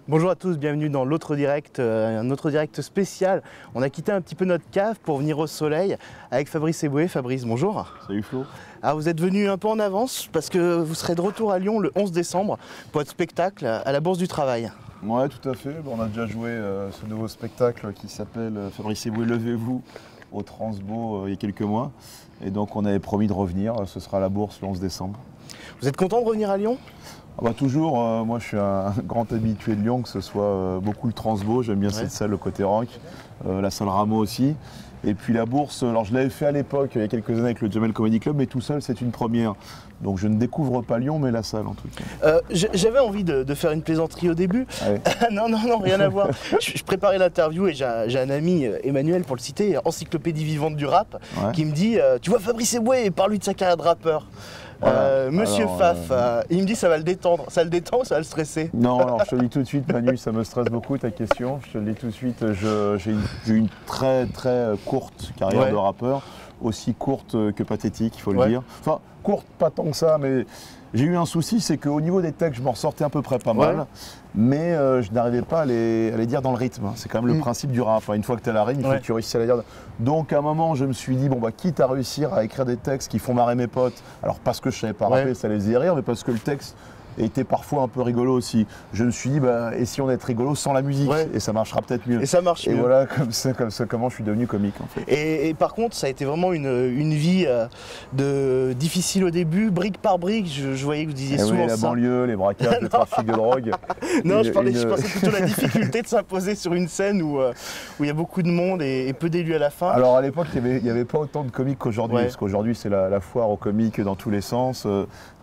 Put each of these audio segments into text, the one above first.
Bonjour à tous, bienvenue dans l'autre direct, un autre direct spécial. On a quitté un petit peu notre cave pour venir au soleil avec Fabrice Eboué. Fabrice, bonjour. Salut Flo. Alors vous êtes venu un peu en avance parce que vous serez de retour à Lyon le 11 décembre pour votre spectacle à la Bourse du Travail. Ouais, tout à fait. Bon, on a déjà joué ce nouveau spectacle qui s'appelle Fabrice Eboué, levez-vous au Transbo il y a quelques mois. Et donc on avait promis de revenir, ce sera à la Bourse le 11 décembre. Vous êtes content de revenir à Lyon ? Ah bah toujours, moi je suis un grand habitué de Lyon, que ce soit beaucoup le Transbo, j'aime bien cette salle, le côté rock, la salle Rameau aussi. Et puis la Bourse, alors je l'avais fait à l'époque, il y a quelques années avec le Jamel Comedy Club, mais tout seul c'est une première. Donc je ne découvre pas Lyon, mais la salle en tout cas. J'avais envie de faire une plaisanterie au début. Ouais. non, rien à voir. Je préparais l'interview et j'ai un ami, Emmanuel pour le citer, encyclopédie vivante du rap, qui me dit tu vois Fabrice Eboué, parle-lui de sa carrière de rappeur. Voilà. Monsieur Faf, il me dit ça va le détendre. Ça le détend ou ça va le stresser? Non, alors je te le dis tout de suite Manu, ça me stresse beaucoup ta question. Je te le dis tout de suite, j'ai eu une très courte carrière de rappeur, aussi courte que pathétique, il faut le dire. Enfin, courte pas tant que ça, mais j'ai eu un souci, c'est qu'au niveau des textes, je m'en ressortais à peu près pas mal, mais je n'arrivais pas à les dire dans le rythme. C'est quand même le principe du rap. Enfin, une fois que tu as la rime, il faut que tu réussisses à la dire. Donc à un moment, je me suis dit, bon bah quitte à réussir à écrire des textes qui font marrer mes potes, alors parce que je savais pas rapper, ça les faisait rire, mais parce que le texte était parfois un peu rigolo aussi. Je me suis dit, bah, essayons d'être rigolo sans la musique, et ça marchera peut-être mieux. Et ça marche mieux. Et voilà, comme ça, comment je suis devenu comique en fait. Et par contre, ça a été vraiment une vie difficile au début, brique par brique. Je voyais que vous disiez souvent la ça. banlieue, les braquages, le trafic de drogue. Non, je pensais plutôt à la difficulté de s'imposer sur une scène où il y a beaucoup de monde et peu d'élus à la fin. Alors à l'époque, il n'y avait pas autant de comiques qu'aujourd'hui, parce qu'aujourd'hui c'est la foire aux comiques dans tous les sens.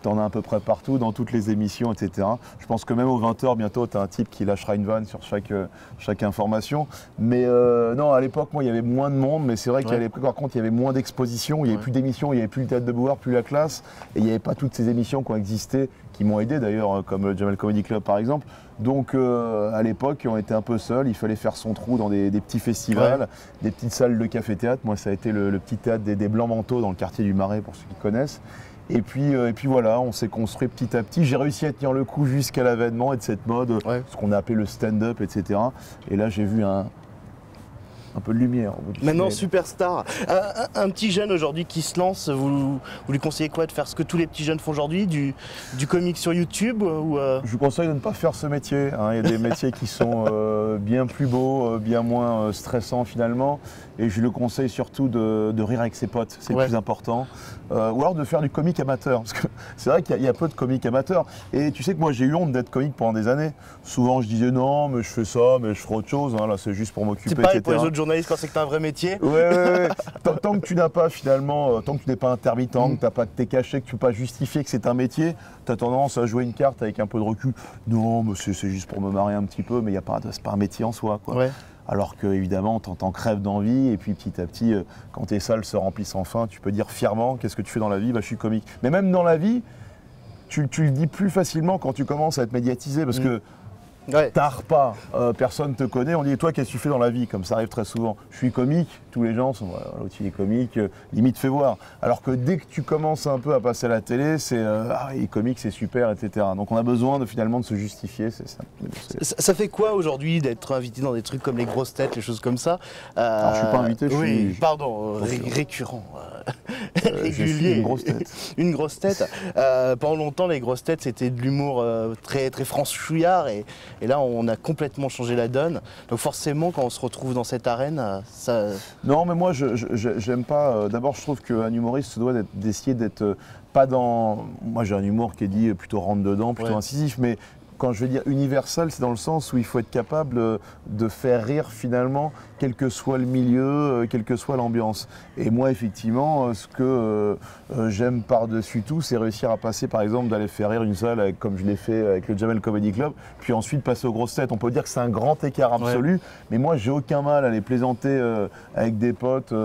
T'en as à peu près partout, dans toutes les émissions, etc. Je pense que même aux 20h, bientôt, tu as un type qui lâchera une vanne sur chaque information. Mais non, à l'époque, moi, il y avait moins de monde, mais c'est vrai qu'à l'époque, par contre, il y avait moins d'expositions, il n'y avait plus d'émissions, il n'y avait plus le Théâtre de Beauvoir, plus la classe, et il n'y avait pas toutes ces émissions qui ont existé, qui m'ont aidé d'ailleurs, comme le Jamel Comedy Club par exemple. Donc à l'époque, on était un peu seuls, il fallait faire son trou dans des petits festivals, des petites salles de café-théâtre. Moi, ça a été le petit théâtre des Blancs Manteaux dans le quartier du Marais, pour ceux qui connaissent. Et puis voilà, on s'est construit petit à petit. J'ai réussi à tenir le coup jusqu'à l'avènement et de cette mode, ce qu'on a appelé le stand-up, etc. Et là, j'ai vu un peu de lumière. Maintenant, superstar. Un petit jeune aujourd'hui qui se lance, vous lui conseillez quoi? De faire ce que tous les petits jeunes font aujourd'hui, du comique sur YouTube ou Je vous conseille de ne pas faire ce métier. Il y a des métiers qui sont bien plus beaux, bien moins stressants finalement. Et je le conseille surtout de rire avec ses potes, c'est le plus important. Ou alors de faire du comique amateur. Parce que c'est vrai qu'il y a peu de comiques amateurs. Et tu sais que moi j'ai eu honte d'être comique pendant des années. Souvent je disais non, mais je fais ça, mais je ferai autre chose. Là c'est juste pour m'occuper. C'est pareil pour les autres journalistes quand c'est que t'as un vrai métier. Ouais. Tant que tu n'as pas finalement, tant que tu n'es pas intermittent, que tu t'es caché, que tu ne peux pas justifier que c'est un métier, tu as tendance à jouer une carte avec un peu de recul. Non, mais c'est juste pour me marrer un petit peu, mais c'est pas un métier en soi, quoi. Alors que évidemment, t'en crèves d'envie, et puis petit à petit, quand tes salles se remplissent enfin, tu peux dire fièrement, qu'est-ce que tu fais dans la vie? Bah, je suis comique. Mais même dans la vie, tu le dis plus facilement quand tu commences à être médiatisé, parce que t'as un repas, personne te connaît, on dit toi qu'est-ce que tu fais dans la vie? Comme ça arrive très souvent. Je suis comique, tous les gens sont l'autre il est comique, limite fais voir. Alors que dès que tu commences un peu à passer à la télé, c'est il est comique, c'est super, etc. Donc on a besoin finalement de se justifier. Ça fait quoi aujourd'hui d'être invité dans des trucs comme les grosses têtes, les choses comme ça? Alors je suis pas invité, je suis. Pardon, récurrent. Régulier. Une grosse tête. Une grosse tête. Pendant longtemps, les grosses têtes, c'était de l'humour très franchouillard et là, on a complètement changé la donne. Donc forcément, quand on se retrouve dans cette arène, ça... Non, mais moi, j'aime pas... D'abord, je trouve qu'un humoriste se doit d'essayer d'être pas dans... Moi, j'ai un humour qui est dit plutôt rentre-dedans, plutôt incisif, mais... Quand je veux dire universel, c'est dans le sens où il faut être capable de faire rire finalement, quel que soit le milieu, quelle que soit l'ambiance. Et moi, effectivement, ce que j'aime par-dessus tout, c'est réussir à passer, par exemple, d'aller faire rire une salle, comme je l'ai fait avec le Jamel Comedy Club, puis ensuite passer aux grosses têtes. On peut dire que c'est un grand écart absolu, mais moi, j'ai aucun mal à aller plaisanter avec des potes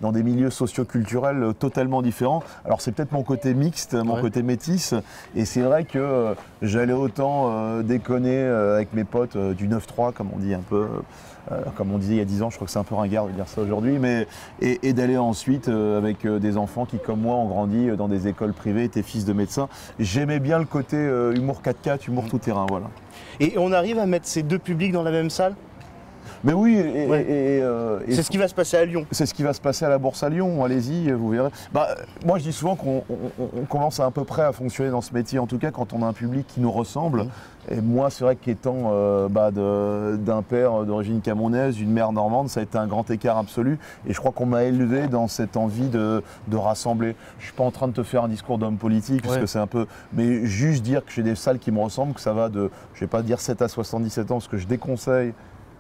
dans des milieux socio-culturels totalement différents. Alors, c'est peut-être mon côté mixte, mon côté métis, et c'est vrai que j'allais autant déconner avec mes potes du 9-3, comme on dit un peu. Comme on disait il y a 10 ans, je crois que c'est un peu ringard de dire ça aujourd'hui, et d'aller ensuite avec des enfants qui, comme moi, ont grandi dans des écoles privées, étaient fils de médecins. J'aimais bien le côté humour 4x4, humour tout terrain, voilà. Et on arrive à mettre ces deux publics dans la même salle? Mais oui, c'est ce qui va se passer à Lyon. C'est ce qui va se passer à la Bourse à Lyon, allez-y, vous verrez. Moi je dis souvent qu'on commence à peu près à fonctionner dans ce métier, en tout cas quand on a un public qui nous ressemble. Et moi c'est vrai qu'étant d'un père d'origine camerounaise, d'une mère normande, ça a été un grand écart absolu. Et je crois qu'on m'a élevé dans cette envie de rassembler. Je ne suis pas en train de te faire un discours d'homme politique, parce que c'est un peu... Mais juste dire que j'ai des salles qui me ressemblent, que ça va de, je ne vais pas dire 7 à 77 ans, parce que je déconseille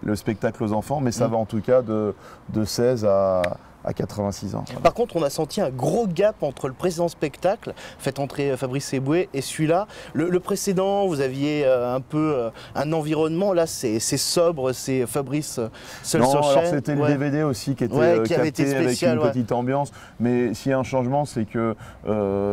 le spectacle aux enfants, mais ça va en tout cas de 16 à 86 ans. Voilà. Par contre, on a senti un gros gap entre le précédent spectacle, fait entrer Fabrice Eboué, et celui-là. Le précédent, vous aviez un peu un environnement, là c'est sobre, c'est Fabrice seul sur scène. Alors c'était le DVD aussi qui était qui avait été spécial, avec une petite ambiance, mais s'il y a un changement, c'est que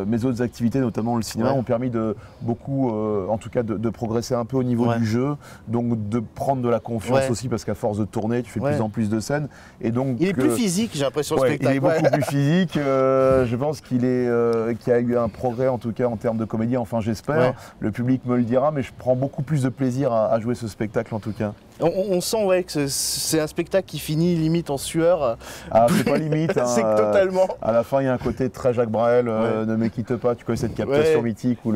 mes autres activités, notamment le cinéma, ont permis de beaucoup, en tout cas de progresser un peu au niveau du jeu, donc de prendre de la confiance aussi, parce qu'à force de tourner, tu fais de plus en plus de scènes. Et donc, il est plus physique, j'ai l'impression. Il est beaucoup plus physique. Je pense qu'il y a eu un progrès en tout cas en termes de comédie. Enfin, j'espère. Le public me le dira, mais je prends beaucoup plus de plaisir à jouer ce spectacle en tout cas. On sent que c'est un spectacle qui finit limite en sueur. Ah, c'est pas limite. Hein, c'est totalement. À la fin, il y a un côté très Jacques Brel. Ne me quitte pas. Tu connais cette captation mythique où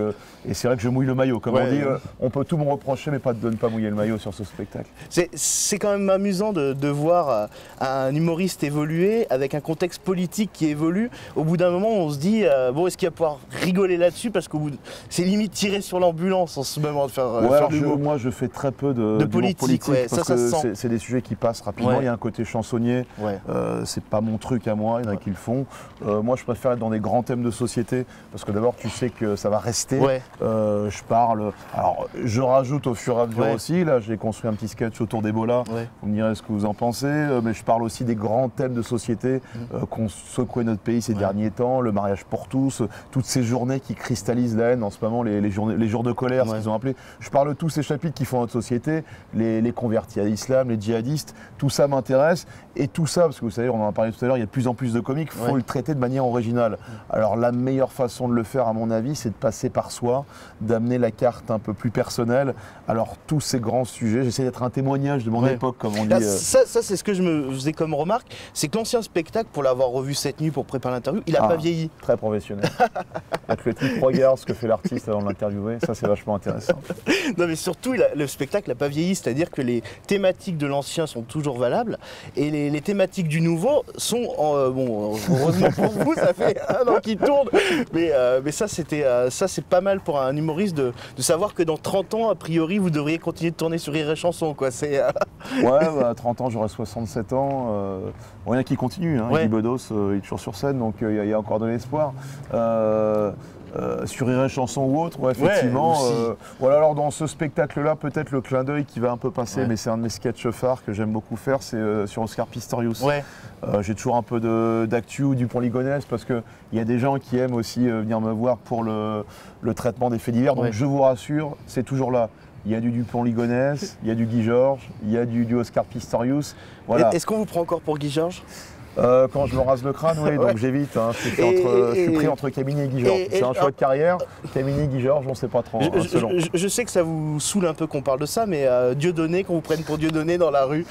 et c'est vrai que je mouille le maillot. Comme on dit, on peut tout me reprocher, mais pas de ne pas mouiller le maillot sur ce spectacle. C'est quand même amusant de voir un humoriste évoluer avec un contexte politique qui évolue. Au bout d'un moment, on se dit bon, est-ce qu'il va pouvoir rigoler là-dessus, parce que c'est limite tiré sur l'ambulance en ce moment de faire. Moi, je fais très peu de politique. Parce que c'est des sujets qui passent rapidement. Il y a un côté chansonnier, c'est pas mon truc à moi, il y en a qui le font. Moi je préfère être dans des grands thèmes de société, parce que d'abord tu sais que ça va rester. Je parle, alors je rajoute au fur et à mesure aussi, là j'ai construit un petit sketch autour d'Ebola, vous me direz ce que vous en pensez, mais je parle aussi des grands thèmes de société qu'ont secoué notre pays ces derniers temps, le mariage pour tous, toutes ces journées qui cristallisent la haine en ce moment, les jours de colère, ce qu'ils ont appelé. Je parle de tous ces chapitres qui font notre société, les convertis à l'islam, les djihadistes, tout ça m'intéresse. Et tout ça, parce que vous savez, on en a parlé tout à l'heure, il y a de plus en plus de comiques, il faut le traiter de manière originale. Alors la meilleure façon de le faire, à mon avis, c'est de passer par soi, d'amener la carte un peu plus personnelle. Alors tous ces grands sujets, j'essaie d'être un témoignage de mon époque, comme on dit. Ça c'est ce que je me faisais comme remarque, c'est que l'ancien spectacle, pour l'avoir revu cette nuit pour préparer l'interview, il n'a pas vieilli. Très professionnel. Le type regarde ce que fait l'artiste avant de l'interviewer, ça c'est vachement intéressant. Non mais surtout, le spectacle n'a pas vieilli, c'est-à-dire que les thématiques de l'ancien sont toujours valables, et les thématiques du nouveau sont, bon, heureusement pour vous, ça fait un an qu'il tourne, mais ça c'est pas mal pour un humoriste de savoir que dans 30 ans, a priori, vous devriez continuer de tourner sur Rire et Chanson, quoi. Ouais, 30 ans, j'aurai 67 ans, il y en a qui continuent, hein. Guy Bedos, il est toujours sur scène, donc il y a encore de l'espoir. Sur Rire et Chanson ou autre, effectivement. Voilà, alors dans ce spectacle-là, peut-être le clin d'œil qui va un peu passer, mais c'est un de mes sketchs phares que j'aime beaucoup faire, c'est sur Oscar Pistorius. J'ai toujours un peu d'actu ou du Dupont Ligonnès, parce qu'il y a des gens qui aiment aussi venir me voir pour le traitement des faits divers. Donc je vous rassure, c'est toujours là. Il y a du Dupont Ligonnès, il y a du Guy Georges, il y a du Oscar Pistorius. Voilà. Est-ce qu'on vous prend encore pour Guy Georges ? Quand je me rase le crâne, donc j'évite. Hein. Je suis pris entre Camini et Guy Georges. C'est un choix de carrière. Camini, Guy Georges, on ne sait pas trop. Je sais que ça vous saoule un peu qu'on parle de ça, mais Dieudonné, qu'on vous prenne pour Dieudonné dans la rue.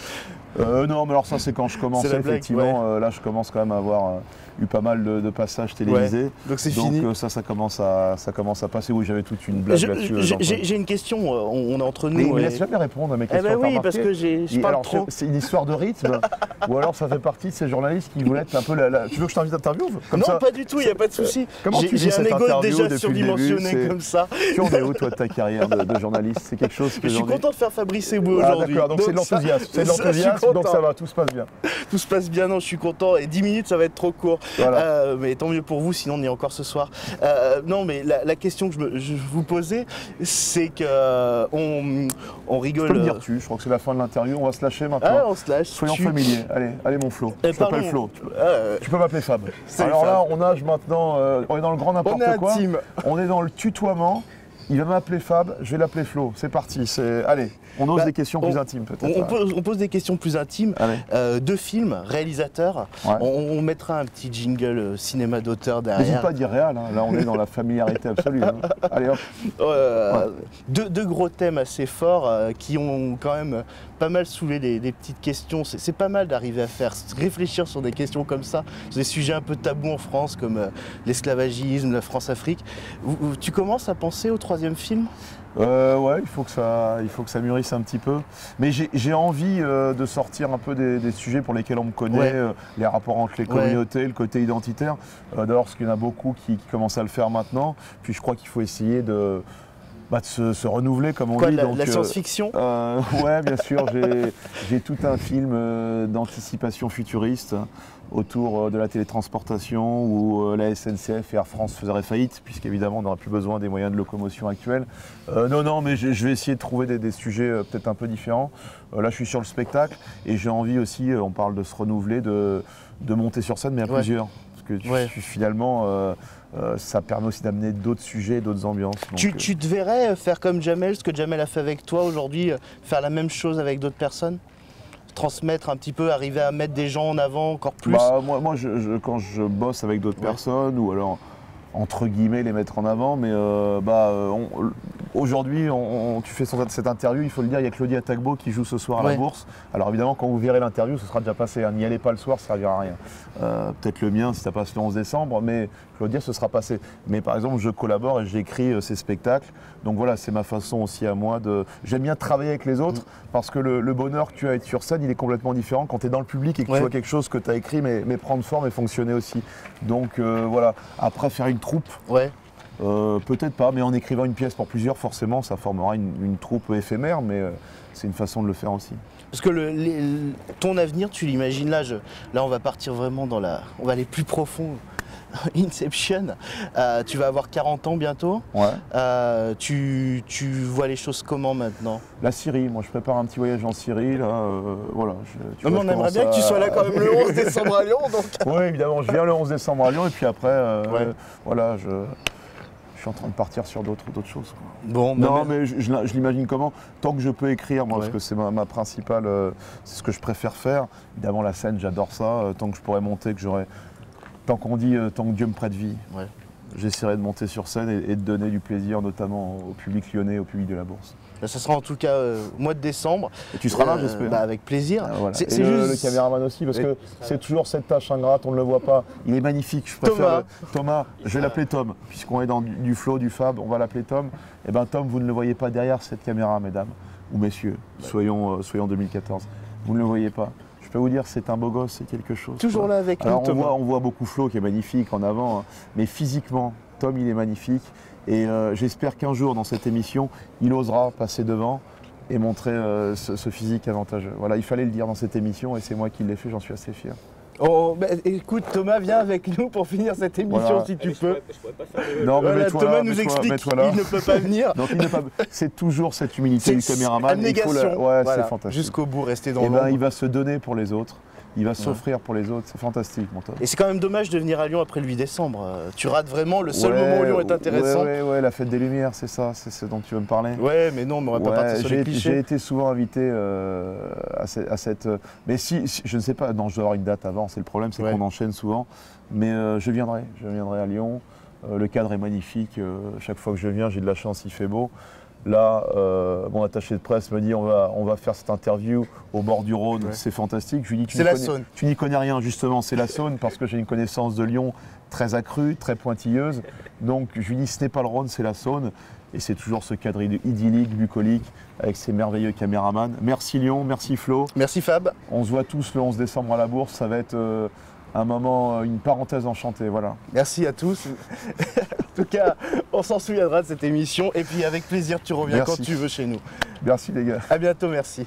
Non, mais alors ça c'est quand je commençais, effectivement. Là je commence quand même à avoir eu pas mal de passages télévisés. Donc c'est fini. Donc ça commence à passer. Oui, j'avais toute une blague là-dessus. J'ai une question, on est entre nous. Mais laisse jamais répondre à mes questions. Oui, parce que je parle trop. C'est une histoire de rythme, ou alors ça fait partie de ces journalistes qui voulaient être un peu tu veux que je t'invite à interview Non, pas du tout, il n'y a pas de souci. J'ai un ego déjà surdimensionné comme ça. Tu en es où toi de ta carrière de journaliste? C'est quelque chose que je suis content de faire Fabrice Eboué aujourd'hui. D'accord, donc c'est de l'enthousiasme. C'est de l'enthousiasme, donc ça va, tout se passe bien. Tout se passe bien, non, je suis content. Et 10 minutes, ça va être trop court. Voilà. Mais tant mieux pour vous, sinon on y est encore ce soir. Non, mais la question que je vous posais, c'est que on rigole. Je peux me dire je crois que c'est la fin de l'interview, on va se lâcher maintenant. On se lâche. Soyons familiers. Allez mon Flo. Je t'appelle Flo. Tu peux m'appeler Fab. Alors là, on nage maintenant, on est dans le grand n'importe quoi. On est intime. On est dans le tutoiement. Il va m'appeler Fab, je vais l'appeler Flo. C'est parti. Allez, on ose des questions plus intimes peut-être. On pose des questions plus intimes. Deux films, réalisateurs. Ouais. On mettra un petit jingle cinéma d'auteur derrière. N'hésite pas à dire réal, hein. Là on est dans la familiarité absolue. Hein. Allez hop. Deux gros thèmes assez forts qui ont quand même pas mal soulevé des petites questions. C'est pas mal d'arriver à faire réfléchir sur des questions comme ça, sur des sujets un peu tabous en France comme l'esclavagisme, la France-Afrique. Tu commences à penser au troisième film ? Ouais, il faut que ça mûrisse un petit peu. Mais j'ai envie de sortir un peu des sujets pour lesquels on me connaît, les rapports entre les communautés, le côté identitaire. D'ailleurs, parce qu'il y en a beaucoup qui commencent à le faire maintenant. Puis je crois qu'il faut essayer de se renouveler, comme on dit. La science-fiction Ouais, bien sûr. J'ai tout un film d'anticipation futuriste autour de la télétransportation où la SNCF et Air France feraient faillite, puisqu'évidemment on n'aura plus besoin des moyens de locomotion actuels. Non, mais je vais essayer de trouver des sujets peut-être un peu différents. Là, je suis sur le spectacle et j'ai envie aussi, on parle de se renouveler, de monter sur scène, mais à plusieurs. Parce que finalement, ça permet aussi d'amener d'autres sujets, d'autres ambiances. Donc, tu te verrais faire comme Jamel, ce que Jamel a fait avec toi aujourd'hui, faire la même chose avec d'autres personnes ? Transmettre un petit peu, arriver à mettre des gens en avant encore plus? Moi quand je bosse avec d'autres personnes, ou alors entre guillemets les mettre en avant, mais aujourd'hui tu fais cette interview, il faut le dire, il y a Claudia Tagbo qui joue ce soir à la Bourse. Alors évidemment quand vous verrez l'interview, ce sera déjà passé, hein. N'y allez pas le soir, ça ne servira à rien. Peut-être le mien si ça passe le 11 décembre, mais Claudia, ce sera passé. Mais par exemple, je collabore et j'écris ces spectacles. Donc voilà, c'est ma façon aussi à moi de... J'aime bien travailler avec les autres parce que le bonheur que tu as à être sur scène, il est complètement différent quand tu es dans le public et que tu vois quelque chose que tu as écrit mais prendre forme et fonctionner aussi. Donc voilà, après faire une troupe, peut-être pas, mais en écrivant une pièce pour plusieurs, forcément, ça formera une troupe éphémère, mais c'est une façon de le faire aussi. Parce que ton avenir, tu l'imagines là, là on va partir vraiment on va aller plus profond. Inception, tu vas avoir 40 ans bientôt. Tu vois les choses comment maintenant? La Syrie, moi je prépare un petit voyage en Syrie là, voilà. Mais on aimerait bien que tu sois là quand même le 11 décembre à Lyon. Oui, évidemment, je viens le 11 décembre à Lyon et puis après, voilà, je suis en train de partir sur d'autres choses. Bon, non, mais je l'imagine comment? Tant que je peux écrire, moi, parce que c'est ma principale, c'est ce que je préfère faire. Évidemment, la scène, j'adore ça. Tant que je pourrais monter, que j'aurais... Tant qu'on dit, tant que Dieu me prête vie, j'essaierai de monter sur scène et de donner du plaisir, notamment au public lyonnais, au public de la Bourse. Ça sera en tout cas au mois de décembre. Et tu seras là, j'espère. Avec plaisir. Voilà. C'est juste... le caméraman aussi, parce que c'est toujours cette tâche ingrate, on ne le voit pas. Il est magnifique. Je préfère Thomas, je vais l'appeler Tom, puisqu'on est dans du flow, du fab, on va l'appeler Tom. Et bien Tom, vous ne le voyez pas derrière cette caméra, mesdames ou messieurs, soyons 2014. Vous ne le voyez pas. Je peux vous dire, c'est un beau gosse, c'est quelque chose. Toujours là avec nous, Thomas. On voit beaucoup Flo qui est magnifique en avant, hein, mais physiquement, Tom, il est magnifique. Et j'espère qu'un jour, dans cette émission, il osera passer devant et montrer ce physique avantageux. Voilà, il fallait le dire dans cette émission et c'est moi qui l'ai fait, j'en suis assez fier. Oh, écoute, Thomas, viens avec nous pour finir cette émission si tu peux. Je pourrais pas faire non, mais Thomas nous explique qu'il ne peut pas venir. Donc, c'est toujours cette humilité du caméraman. Abnégation. Ouais, c'est fantastique. Jusqu'au bout, rester dans l'ombre. Il va se donner pour les autres. Il va s'offrir pour les autres, c'est fantastique, mon Tom. Et c'est quand même dommage de venir à Lyon après le 8 décembre. Tu rates vraiment le seul moment où Lyon est intéressant. Ouais, la fête des Lumières, c'est ça, c'est ce dont tu veux me parler. Ouais, mais non, on n'aurait pas parti sur les clichés. J'ai été souvent invité à cette... Mais si, je ne sais pas, non, je dois avoir une date avant, c'est le problème, c'est qu'on enchaîne souvent. Mais je viendrai à Lyon. Le cadre est magnifique, chaque fois que je viens, j'ai de la chance, il fait beau. Là, mon attaché de presse me dit on va faire cette interview au bord du Rhône, c'est fantastique. Je lui dis tu n'y connais rien, justement, c'est la Saône, parce que j'ai une connaissance de Lyon très accrue, très pointilleuse. Donc je lui dis ce n'est pas le Rhône, c'est la Saône. Et c'est toujours ce cadre idyllique, bucolique, avec ces merveilleux caméramans. Merci Lyon, merci Flo. Merci Fab. On se voit tous le 11 décembre à la Bourse, ça va être... un moment, une parenthèse enchantée, voilà. Merci à tous. En tout cas, on s'en souviendra de cette émission. Et puis avec plaisir, tu reviens quand tu veux chez nous. Merci les gars. À bientôt, merci.